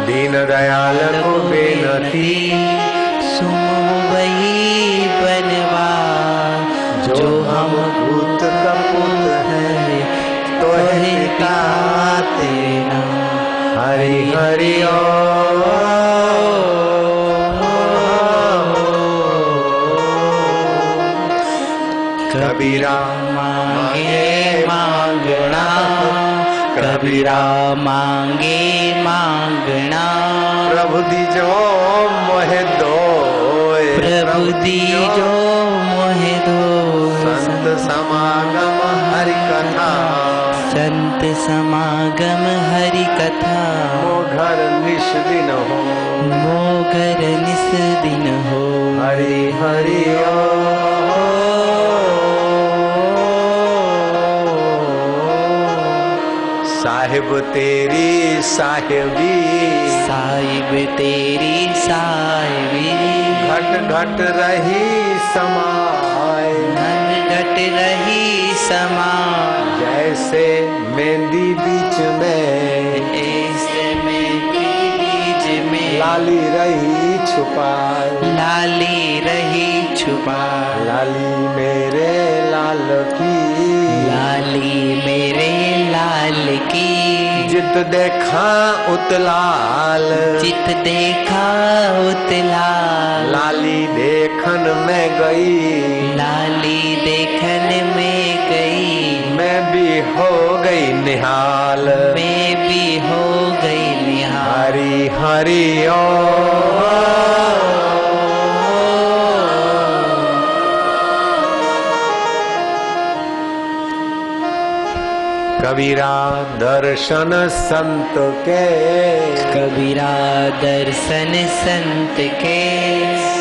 दीन दयाल को बेनती, सुनो वही बनवा जो हम भूत कपूत है तो है पिता तेरा। हरि हरि कबीरा मांगे मांगना, कबीरा मांगे मांगना, प्रभु दीजो मोहे दो, प्रभु दीजो मोहे दो। संत समागम हरि कथा, संत समागम हरि कथा, मोघर निश दिन हो, मोगर निस दिन हो। हरि हरि साहिब तेरी साहिबी, साहिब तेरी साहिबी, घट घट रही समाए, घट घट रही समा। जैसे मेहंदी बीच में, ऐसे में बीज में लाली रही छुपाए, लाली रही छुपा। लाली मेरे लाल की, लाली मेरे लाल की, जित देखा उतलाल, चित देखा उतला। लाली देखन में गई, लाली देखन में गई, मैं भी हो गई निहाल, मैं भी हो गई निहाल। हरि हरि कबीरा दर्शन संत के, कबीरा दर्शन संत के,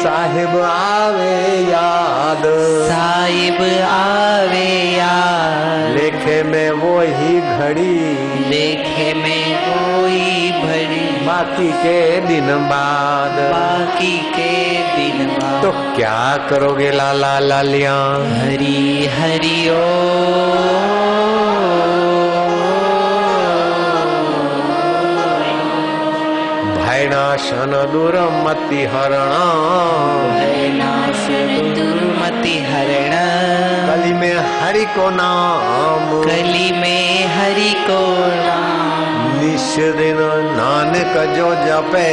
साहिब आवे याद, साहिब आवे याद। लेखे में वो ही घड़ी, लेखे में कोई भरी, बाकी के दिन बाद, बाकी के दिन बाद। तो क्या करोगे लाला लालिया। हरि हरि ओ भयनाशन दुर्मति हरणा, भयनाश दुर्मति हरण। कली में हरि को नाम, कली में हरि को नाम। निश दिन नानक जो जपे,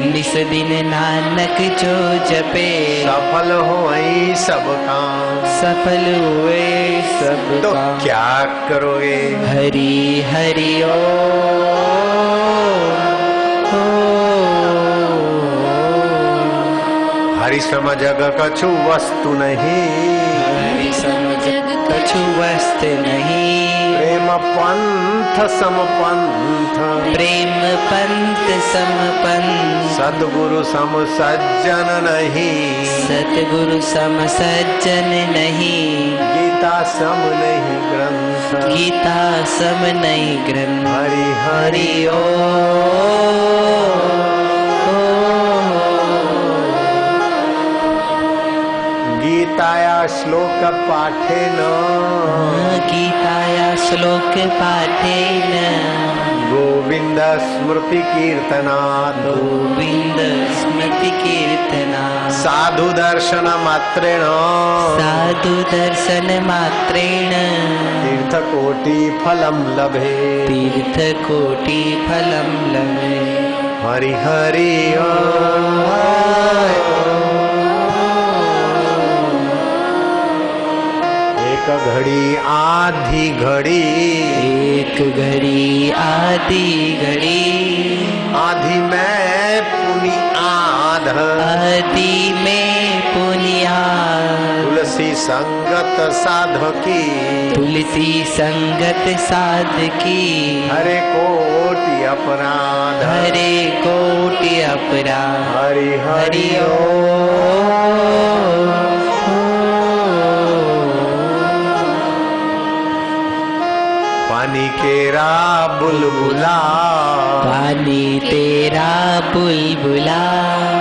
निस दिन नानक जो जपे। सफल होई सब काम, सफल हुए सब तो काम। क्या करोगे। हरि हरि ओ हरि सम जग कछु वस्तु नहीं, हरि सम जग कछु वस्तु नहीं। प्रेम पंथ सम पंथ, प्रेम पंथ सम पंथ। सद्गुरु सम सज्जन नहीं, सतगुरु सम सज्जन नहीं। गीता सम नहीं ग्रंथ, गीता सम नहीं ग्रंथ। हरि हरि हरि ओ गीताया श्लोक पाठेन, गीताया श्लोक पाठेन। गोविंद स्मृति कीर्तनात्, गोविंद स्मृति कीर्तना। साधु दर्शन मात्रेण, साधु दर्शन मात्रेण। तीर्थ कोटि फलम लभे, तीर्थ कोटि फलम लभे। हरि हरि एक घड़ी आधी घड़ी, एक घड़ी आधी घड़ी। आधी में पुनि आध, आदि में पुनियाद। तुलसी संगत साधकी, तुलसी संगत साधकी। हरे कोटि अपराध, हरे कोटि अपराध। हरि हरि हरि पानी केरा बुलबुला, पानी तेरा बुलबुला,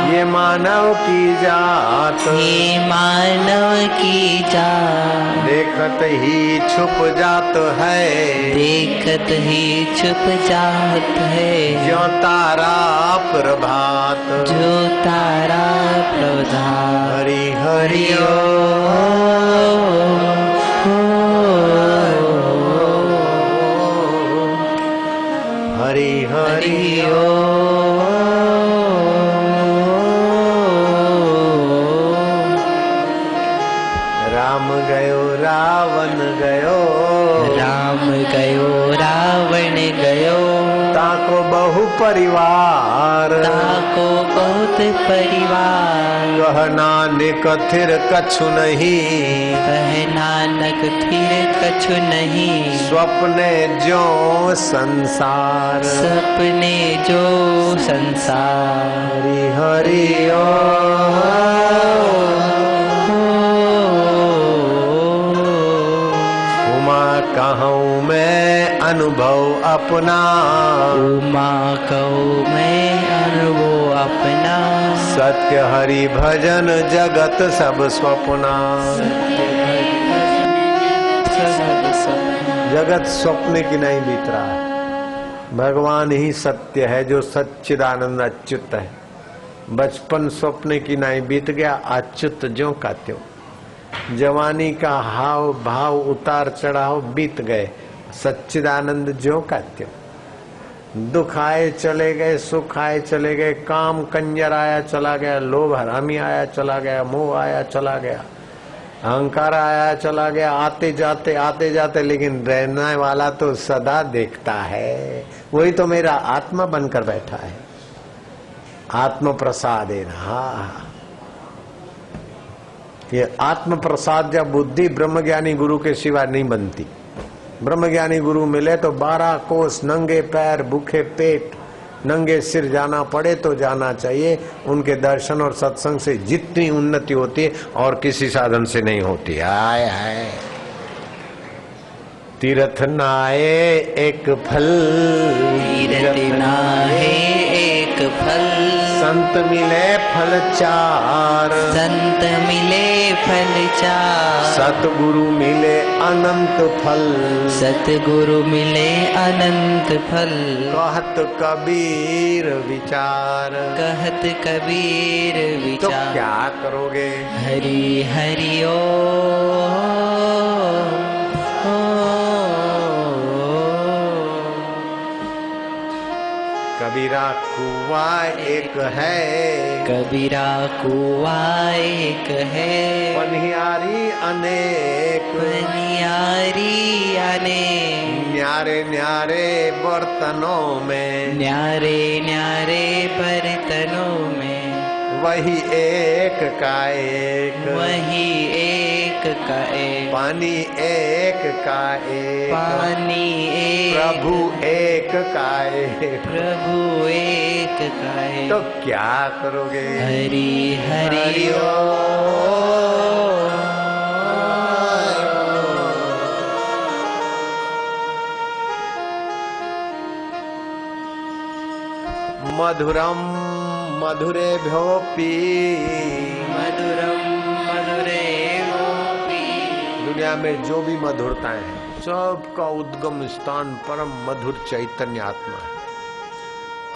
ये मानव की जात, ये मानव की जात, देखत ही छुप जात है, देखत ही छुप जात है, जो तारा प्रभात, जो तारा प्रभात। हरि हरि हरि हरि राम गयो रावण गयो, राम गयो रावण गयो, ताको बहु परिवार, ताको बहुत परिवार, कह नानक थिर कछु नहीं, कह नानक फिर कछु नहीं, स्वप्ने जो संसार, सपने जो संसार। हरि हरि उमा कहूँ मैं अनुभव अपना, उमा कहूँ मैं अनुभव अपना, सत्य हरि भजन जगत सब स्वप्ना। जगत स्वप्न की नहीं बीत रहा है, भगवान ही सत्य है जो सच्चिदानंद अच्युत है। बचपन स्वप्न की नहीं बीत गया, अच्युत ज्यों का त्यों। जवानी का हाव भाव उतार चढ़ाव बीत गए, सच्चिदानंद ज्यों का त्यों। दुख आए चले गए, सुख आए चले गए, काम कंजर आया चला गया, लोभ हरामी आया चला गया, मोह आया चला गया, अहंकार आया चला गया, आते जाते, लेकिन रहने वाला तो सदा देखता है। वही तो मेरा आत्मा बनकर बैठा है। आत्म प्रसाद है ना, ये आत्म प्रसाद या बुद्धि ब्रह्मज्ञानी गुरु के सिवा नहीं बनती। ब्रह्मज्ञानी गुरु मिले तो 12 कोस नंगे पैर भूखे पेट नंगे सिर जाना पड़े तो जाना चाहिए। उनके दर्शन और सत्संग से जितनी उन्नति होती है और किसी साधन से नहीं होती। आय हाय तीर्थ नाए एक फल, तीर्थ नाहे एक फल, संत मिले फल चार, संत मिले फल चार, सतगुरु मिले अनंत फल, सतगुरु मिले अनंत फल। कहत कबीर विचार, कहत कबीर तो विचार। क्या करोगे? हरि हरि ओ कबीरा कुआ एक है, कबीरा कुआ एक है, पनिहारी अनेक, पनियारी अनेक, न्यारे न्यारे बर्तनों में, न्यारे न्यारे बर्तनों में, वही एक का एक, वही एक का एक, पानी एक का एक, पानी एक, प्रभु एक का एक, प्रभु एक का एक। तो क्या करोगे? हरि हरि ओ मधुरम मधुरेभ्योऽपि, मधुरम मधुरेभ्योऽपि। दुनिया में जो भी मधुरताएं हैं सबका उद्गम स्थान परम मधुर चैतन्य आत्मा है।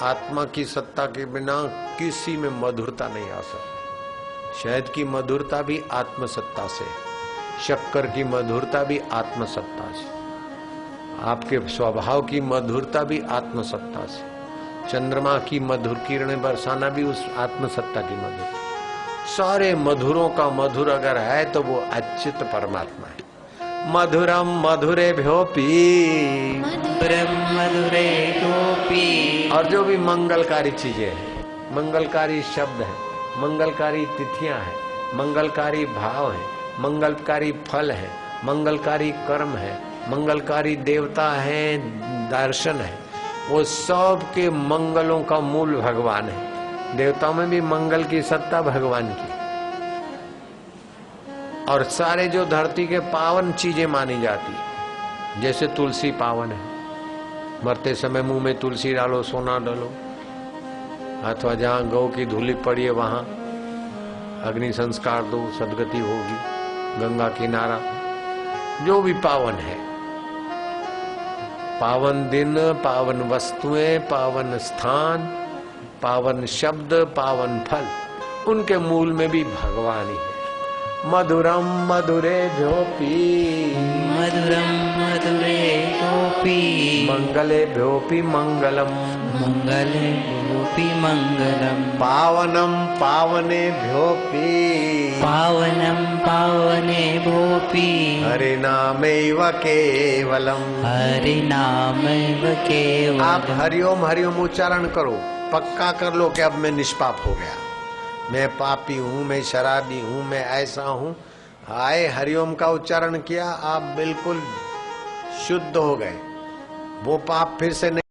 आत्मा की सत्ता के बिना किसी में मधुरता नहीं आ सकती। शहद की मधुरता भी आत्म सत्ता से, शक्कर की मधुरता भी आत्म सत्ता से, आपके स्वभाव की मधुरता भी आत्म सत्ता से, चंद्रमा की मधुर किरणें बरसाना भी उस आत्मसत्ता की मधुर। सारे मधुरों का मधुर अगर है तो वो अच्युत परमात्मा है। मधुरम मधुरेभ्योऽपि, मधुरम मधुरेभ्योऽपि। और जो भी मंगलकारी चीजें हैं, मंगलकारी शब्द है, मंगलकारी तिथियां हैं, मंगलकारी भाव है, मंगलकारी फल है, मंगलकारी कर्म है, मंगलकारी देवता है, दर्शन है, वो सब के मंगलों का मूल भगवान है। देवताओं में भी मंगल की सत्ता भगवान की, और सारे जो धरती के पावन चीजें मानी जाती, जैसे तुलसी पावन है, मरते समय मुंह में तुलसी डालो, सोना डालो, अथवा जहाँ गौ की धूली पड़ी है वहां अग्नि संस्कार दो, सदगति होगी। गंगा किनारा, जो भी पावन है, पावन दिन, पावन वस्तुएं, पावन स्थान, पावन शब्द, पावन फल, उनके मूल में भी भगवान ही है। मधुरम मधुरे भ्योपी, मधुरम मधुरे भ्योपी, मंगले भ्योपी मंगलम, मंगले भ्योपी मंगलम, पावनम पावने भ्योपी, पावनम पावने भ्योपी, हरे नामैव केवलम। हरि नामैव केवलम। आप हरिओम हरिओम उच्चारण करो, पक्का कर लो कि अब मैं निष्पाप हो गया, मैं पापी हूँ, मैं शराबी हूँ, मैं ऐसा हूँ। आए हरिओम का उच्चारण किया, आप बिल्कुल शुद्ध हो गए, वो पाप फिर से नहीं